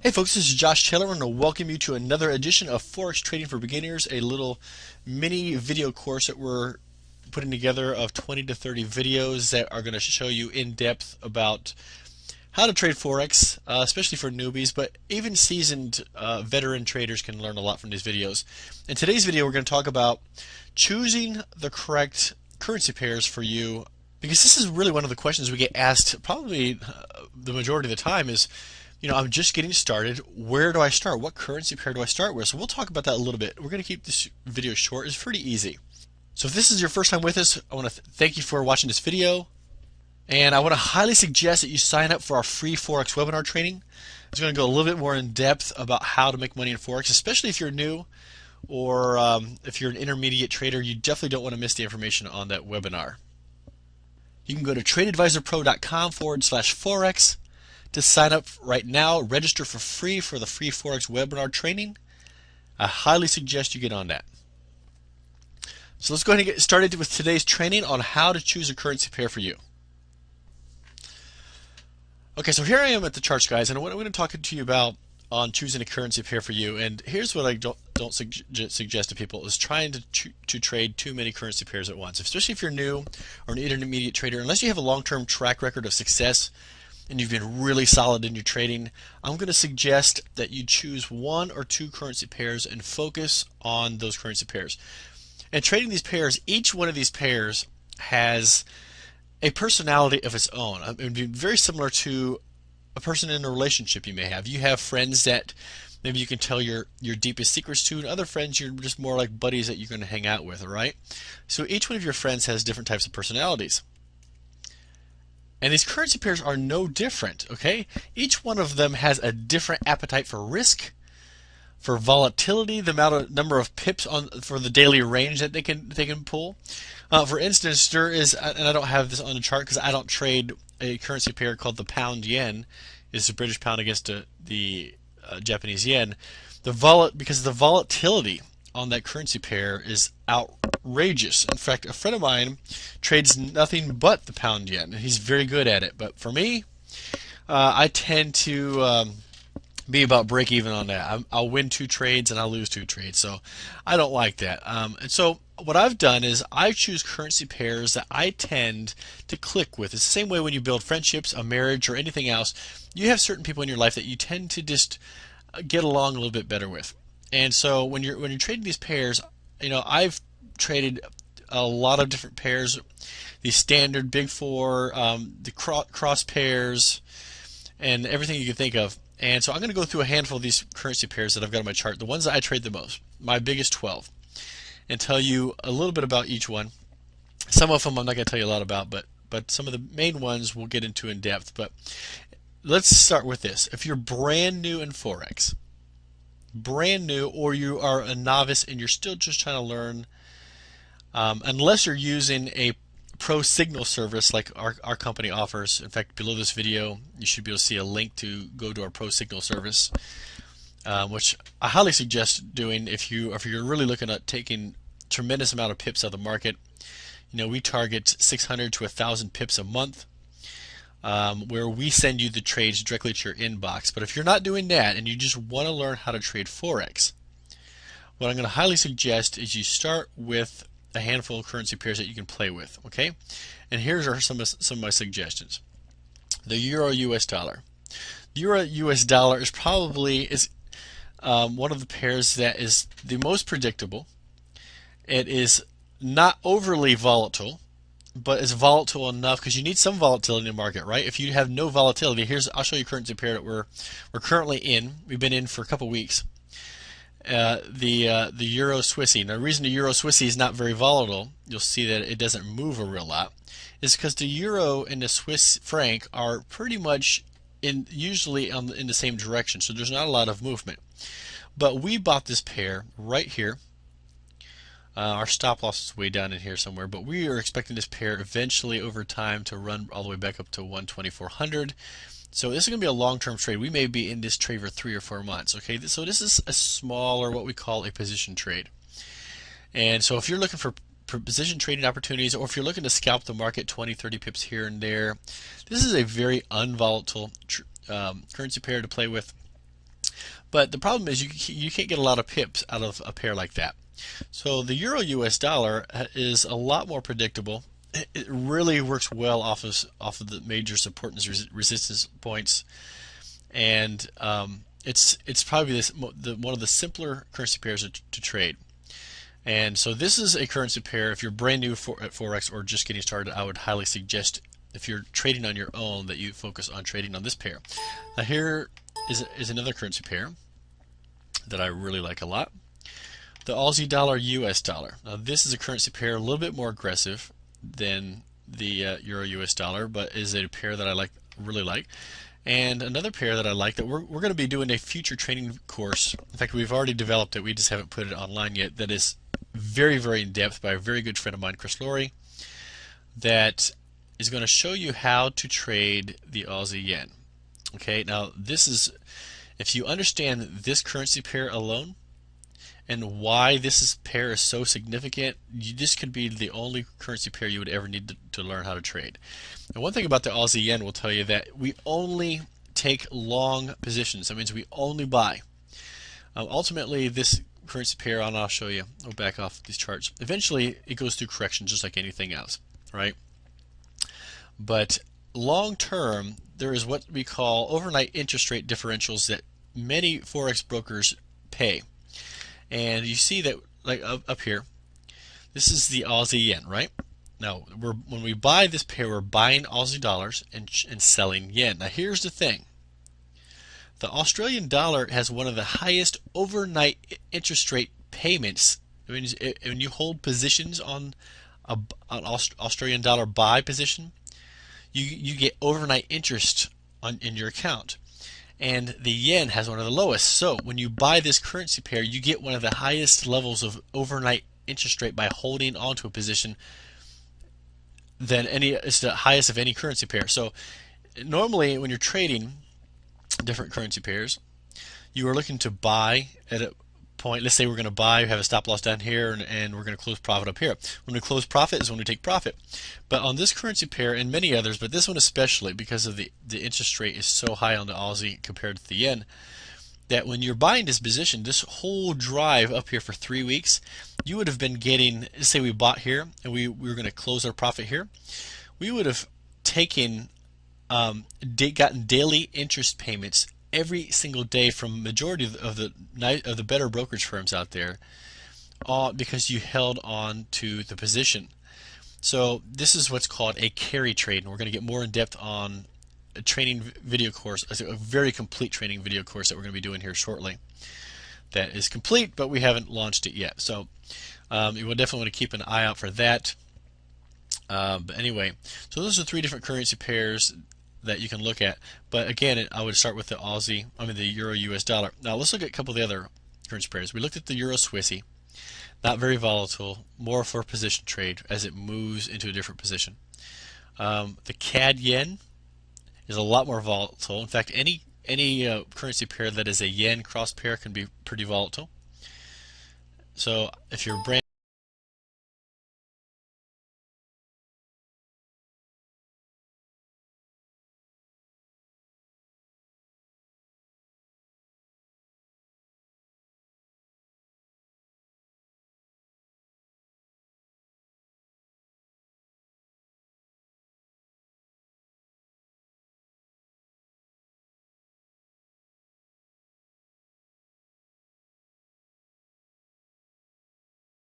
Hey folks, this is Josh Taylor. I want to welcome you to another edition of Forex Trading for Beginners, a little mini video course that we're putting together of 20 to 30 videos that are going to show you in depth about how to trade Forex, especially for newbies, but even seasoned veteran traders can learn a lot from these videos. In today's video, we're going to talk about choosing the correct currency pairs for you, because this is really one of the questions we get asked probably the majority of the time is, I'm just getting started. Where do I start? What currency pair do I start with? So we'll talk about that a little bit. We're going to keep this video short. It's pretty easy. So if this is your first time with us, I want to thank you for watching this video. And I want to highly suggest that you sign up for our free Forex webinar training. It's going to go a little bit more in depth about how to make money in Forex, especially if you're new or if you're an intermediate trader. You definitely don't want to miss the information on that webinar. You can go to tradeadvisorpro.com/Forex to sign up right now. Register for free for the free Forex webinar training. I highly suggest you get on that. So let's go ahead and get started with today's training on how to choose a currency pair for you. Okay, so here I am at the charts, guys, and what I'm going to talk to you about on choosing a currency pair for you. And here's what I don't suggest to people is trying to trade too many currency pairs at once, especially if you're new or an intermediate trader. Unless you have a long-term track record of success and you've been really solid in your trading, I'm going to suggest that you choose one or two currency pairs and focus on those currency pairs. And trading these pairs, each one of these pairs has a personality of its own. It would be very similar to a person in a relationship you may have. You have friends that maybe you can tell your deepest secrets to, and other friends you're just more like buddies that you're going to hang out with, all right? So each one of your friends has different types of personalities. And these currency pairs are no different, okay? Each one of them has a different appetite for risk, for volatility, the number of pips for the daily range that they can pull. For instance, there is, and I don't have this on the chart because I don't trade a currency pair called the pound yen. It's the British pound against the Japanese yen. Because the volatility on that currency pair is outrageous. In fact, a friend of mine trades nothing but the pound yen, and he's very good at it. But for me, I tend to be about break even on that. I'll win 2 trades and I'll lose 2 trades, so I don't like that. And so what I've done is I choose currency pairs that I tend to click with. It's the same way when you build friendships, a marriage, or anything else. You have certain people in your life that you tend to just get along a little bit better with. And so when you're trading these pairs, I've traded a lot of different pairs, the standard Big Four, the cross pairs, and everything you can think of. And so I'm going to go through a handful of these currency pairs that I've got on my chart, the ones that I trade the most, my biggest 12, and tell you a little bit about each one. Some of them I'm not going to tell you a lot about, but some of the main ones we'll get into in depth. But let's start with this. If you're brand new in Forex, brand new, or you are a novice and you're still just trying to learn, unless you're using a pro signal service like our company offers. In fact, below this video you should be able to see a link to go to our pro signal service, which I highly suggest doing if you're really looking at taking tremendous amount of pips out of the market. We target 600 to 1,000 pips a month, where we send you the trades directly to your inbox. But if you're not doing that and you just want to learn how to trade Forex, what I'm going to highly suggest is you start with a handful of currency pairs that you can play with, okay? And here's some of my suggestions. The Euro US dollar. The Euro US dollar is probably one of the pairs that is the most predictable. It is not overly volatile, but it's volatile enough because you need some volatility in the market, right? If you have no volatility, I'll show you a currency pair that we're currently in. We've been in for a couple weeks. The Euro Swissy. Now, the reason the Euro Swissy is not very volatile, you'll see that it doesn't move a real lot, is because the Euro and the Swiss franc are pretty much usually in the same direction, so there's not a lot of movement. But we bought this pair right here. Our stop loss is way down in here somewhere, but we are expecting this pair eventually over time to run all the way back up to 12400. So this is going to be a long-term trade. We may be in this trade for 3 or 4 months. Okay, so this is a smaller, what we call a position trade. And so if you're looking for position trading opportunities, or if you're looking to scalp the market 20, 30 pips here and there, this is a very unvolatile currency pair to play with. But the problem is you can't get a lot of pips out of a pair like that. So the euro US dollar is a lot more predictable. It really works well off of the major support and resistance points, and it's probably one of the simpler currency pairs to trade. And so this is a currency pair. If you're brand new at Forex or just getting started, I would highly suggest, if you're trading on your own, that you focus on trading on this pair. Now here is another currency pair that I really like a lot. The Aussie dollar US dollar. Now this is a currency pair a little bit more aggressive than the euro US dollar, but is a pair that I really like. And another pair that I like that we're going to be doing a future training course. In fact, we've already developed it. We just haven't put it online yet. That is very, very in depth by a very good friend of mine, Chris Laurie, that is going to show you how to trade the Aussie yen. Okay, now this is, if you understand this currency pair alone and why this pair is so significant, this could be the only currency pair you would ever need to learn how to trade. And one thing about the Aussie yen will tell you that we only take long positions. That means we only buy. Ultimately, this currency pair, and I'll show you, I'll back off these charts. Eventually, it goes through corrections just like anything else, right? But long term, there is what we call overnight interest rate differentials that many Forex brokers pay. And you see that, like up here, this is the Aussie yen, right? Now, when we buy this pair, we're buying Aussie dollars and selling yen. Now, here's the thing. The Australian dollar has one of the highest overnight interest rate payments. I mean, when you hold positions on an Australian dollar buy position, you get overnight interest in your account. And the yen has one of the lowest. So when you buy this currency pair, you get one of the highest levels of overnight interest rate by holding onto a position than any. It's the highest of any currency pair. So normally when you're trading different currency pairs, you are looking to buy at a point. Let's say we're going to buy, we have a stop loss down here, and we're going to close profit up here. When we close profit is when we take profit. But on this currency pair and many others, but this one especially because of the interest rate is so high on the Aussie compared to the yen, that when you're buying this position, this whole drive up here for 3 weeks, you would have been getting, let's say we bought here and we were going to close our profit here, we would have taken gotten daily interest payments every single day from majority of the better brokerage firms out there, because you held on to the position. So this is what's called a carry trade, and we're going to get more in depth on a training video course, a very complete training video course that we're going to be doing here shortly. That is complete, but we haven't launched it yet. So you will definitely want to keep an eye out for that. But anyway, so those are 3 different currency pairs that you can look at. But again, I would start with the euro US dollar. Now let's look at a couple of the other currency pairs. We looked at the euro Swissy, not very volatile, more for position trade as it moves into a different position. The CAD yen is a lot more volatile. In fact, any currency pair that is a yen cross pair can be pretty volatile. So if you're brand